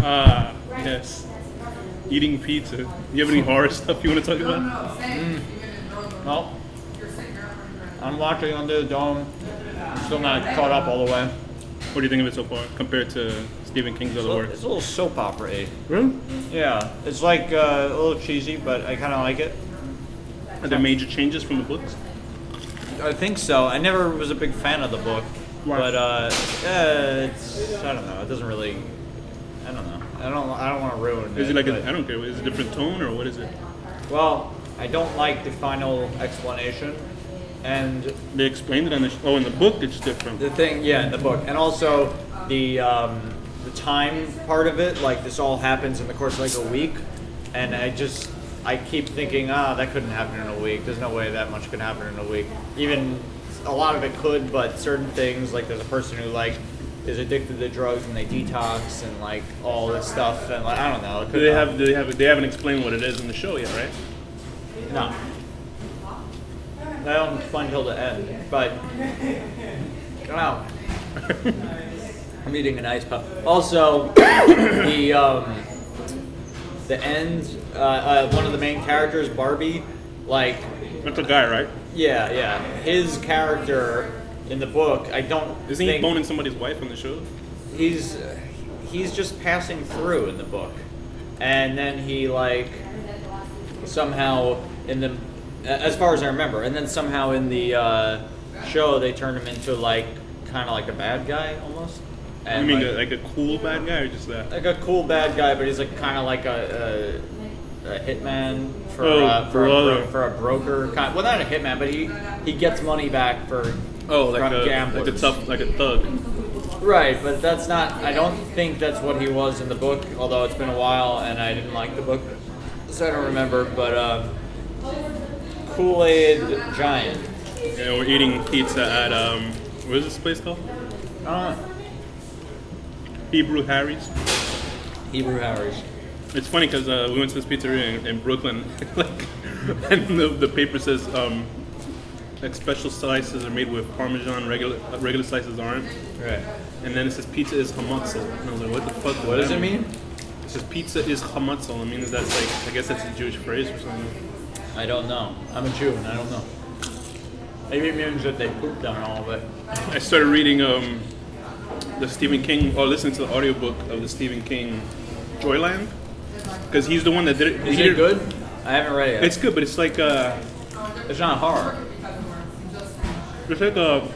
Yes. Eating pizza. Do you have any horror stuff you want to talk about? Well, I'm watching Under the Dome. I'm still not caught up all the way. What do you think of it so far compared to Stephen King's other work? It's a little soap opera-y. Really? Yeah, it's like a little cheesy, but I kind of like it. Are there major changes from the books? I think so. I never was a big fan of the book, Why? but it's I don't know. It doesn't really. I don't know. I don't want to ruin it. Is it like but- I don't care. Is it a different tone or what is it? Well, I don't like the final explanation, and They explained it on the in the book it's different. the thing, yeah, in the book, and also the time part of it. Like this all happens in the course of like a week, and I keep thinking, that couldn't happen in a week. There's no way that much could happen in a week. Even a lot of it could, but certain things, like there's a person who like is addicted to drugs and they detox and like all this stuff, and like I don't know. It could They haven't explained what it is in the show yet, right? No. I don't explain until the end, but wow. I'm eating an ice pop. Also, the end. One of the main characters, Barbie, like That's a guy, right? yeah. His character in the book, I don't. Isn't he think boning somebody's wife on the show? he's just passing through in the book, and then he like somehow in the, as far as I remember, and then somehow in the show they turned him into like kind of like a bad guy almost. You And mean like a cool bad guy or just that? like a cool bad guy, but he's like kind of like a hitman for for a broker. Well, not a hitman, but he gets money back for from gamblers. like a thug. Right, but that's not. I don't think that's what he was in the book. Although it's been a while and I didn't like the book, so I don't remember. But Kool-Aid Giant. Yeah, we're eating pizza at what is this place called? Hebrew Harry's. Hebrew Harry's. It's funny because we went to this pizzeria in Brooklyn, like, and the paper says like special slices are made with Parmesan, regular slices aren't. Right. And then it says pizza is hamatzel. And I was like, what the fuck? What does it mean? It says pizza is hamatzel. I mean, that's like, I guess that's a Jewish phrase or something. I don't know. I'm a Jew and I don't know. Maybe it means that they pooped on all of it. I started reading the Stephen King, or listening to the audiobook of the Stephen King JOYLAND, because he's the one that did it. Is it good? I haven't read it yet. It's good, but it's like It's not horror. it's like a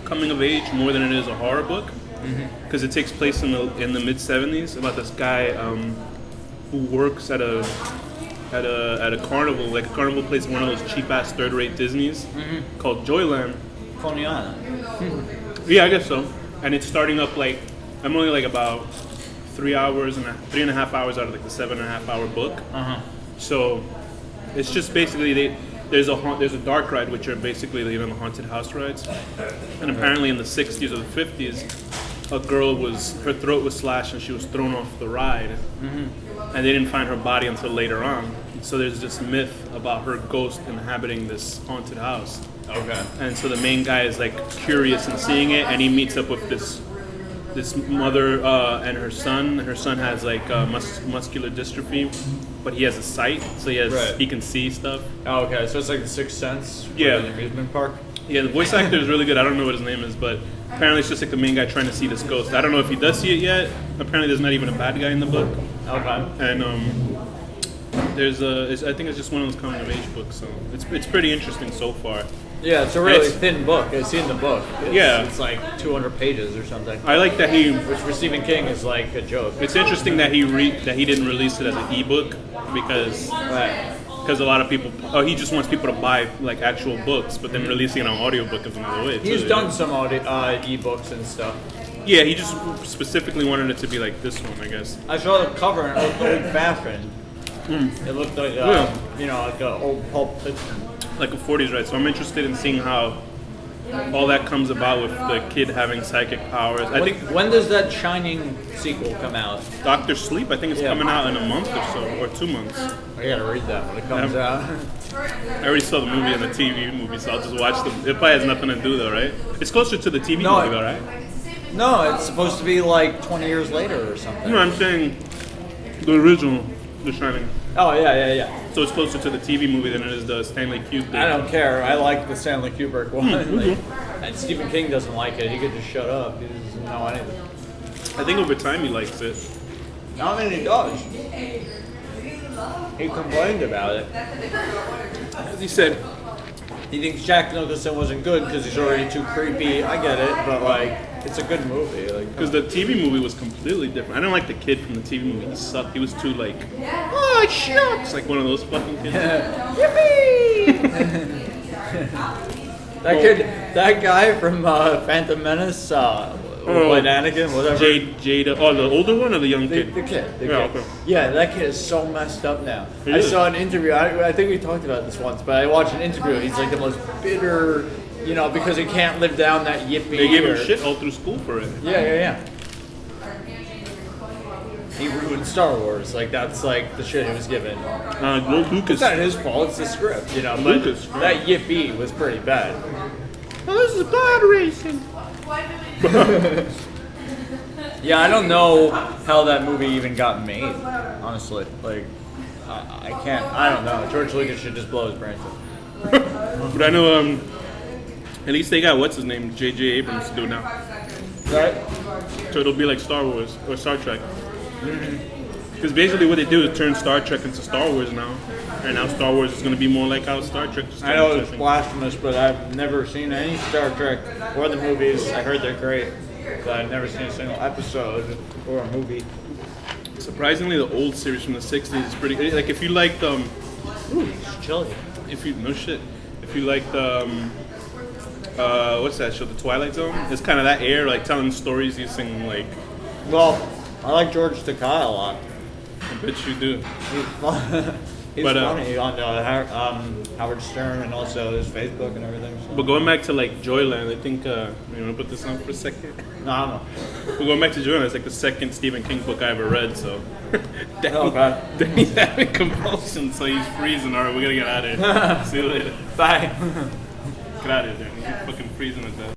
coming of age more than it is a horror book, because it takes place in the mid '70s about this guy who works at a carnival, like a carnival place, one of those cheap ass third-rate Disneys called JOYLAND. Coney Island. Yeah, I guess so. And it's starting up like I'm only like about 3 and a half hours out of like the 7.5 hour book. So it's just basically there's a dark ride, which are basically the haunted house rides. And apparently in the 60s or the 50s, a girl her throat was slashed and she was thrown off the ride, and they didn't find her body until later on. So there's this myth about her ghost inhabiting this haunted house. Okay. And so the main guy is like curious in seeing it, and he meets up with this mother and her son. Her son has like muscular dystrophy, but he has a sight, so he can see stuff. Oh, okay. So it's like the Sixth Sense. Yeah. The amusement park. Yeah, the voice actor is really good. I don't know what his name is, but apparently it's just like the main guy trying to see this ghost. I don't know if he does see it yet. Apparently there's not even a bad guy in the book. Okay. And I think it's just one of those coming of age books, so it's pretty interesting so far. Yeah, it's a really thin book. I've seen the book. It's like 200 pages or something. I like that which for Stephen King is like a joke. It's interesting that he didn't release it as an ebook because a lot of people he just wants people to buy like actual books, but then releasing it on audiobook is another way. He's done some ebooks and stuff. Yeah, he just specifically wanted it to be like this one, I guess. I saw the cover and it looked old-fashioned. It looked like like an old Pulp Fiction. Like a 40s, right? So I'm interested in seeing how all that comes about with the kid having psychic powers. I think When does that Shining sequel come out? Dr. Sleep, I think it's coming out in a month or so, or 2 months. I gotta read that when it comes out. I already saw the movie and the TV movie, so I'll just watch them. It probably has nothing to do though, right? It's closer to the TV movie though, right? No, it's supposed to be like 20 years later or something. No, I'm saying the original The Shining. Oh, yeah. So it's closer to the TV movie than it is the Stanley Kubrick. I don't care. I like the Stanley Kubrick one. Mm-hmm. And Stephen King doesn't like it. He could just shut up. He doesn't know anything. I think over time he likes it. I mean, he does. He complained about it. As he said, He thinks Jack Nicholson wasn't good because he's already too creepy. I get it, but like, it's a good movie. Like, because the TV movie was completely different. I didn't like the kid from the TV movie. He sucked. He was too like, oh shucks, like one of those fucking kids. Yippee! That guy from Phantom Menace, what, Anakin, whatever. Jada. Oh, the older one or the young kid? The kid. Okay. Yeah, that kid is so messed up now. He I is. saw an interview. I think we talked about this once, but I watched an interview. He's like the most bitter, because he can't live down that yippee. They gave him shit all through school for it. Yeah. He ruined Star Wars. Like, that's like the shit he was given. Lucas. It's not his fault. It's the script, But Lucas. that yippee was pretty bad. Oh, this is pod racing. Yeah, I don't know how that movie even got made, honestly. Like, I can't, I don't know. George Lucas should just blow his brains out. But I know, at least they got what's his name, J.J. Abrams to do now. Right? So it'll be like Star Wars or Star Trek. Because basically what they do is turn Star Trek into Star Wars now. And now Star Wars is going to be more like how Star Trek is. I know it's blasphemous, but I've never seen any Star Trek or the movies. I heard they're great, but I've never seen a single episode or a movie. Surprisingly, the old series from the 60s is pretty good. Like, if you liked, Ooh, it's chilly. if you liked, what's that show, The Twilight Zone? It's kind of that air, like telling stories using, like, Well, I like George Takei a lot. I bet you do. He's funny on Howard Stern and also his Facebook and everything. So. But going back to, like, Joyland, I think, you want to put this on for a second? No, I don't know. But going back to Joyland, it's like the second Stephen King book I ever read, so. Danny's having convulsions, so he's freezing. All right, we got to get out of here. See you later. Bye. Get out of here, Danny. You're fucking freezing at that.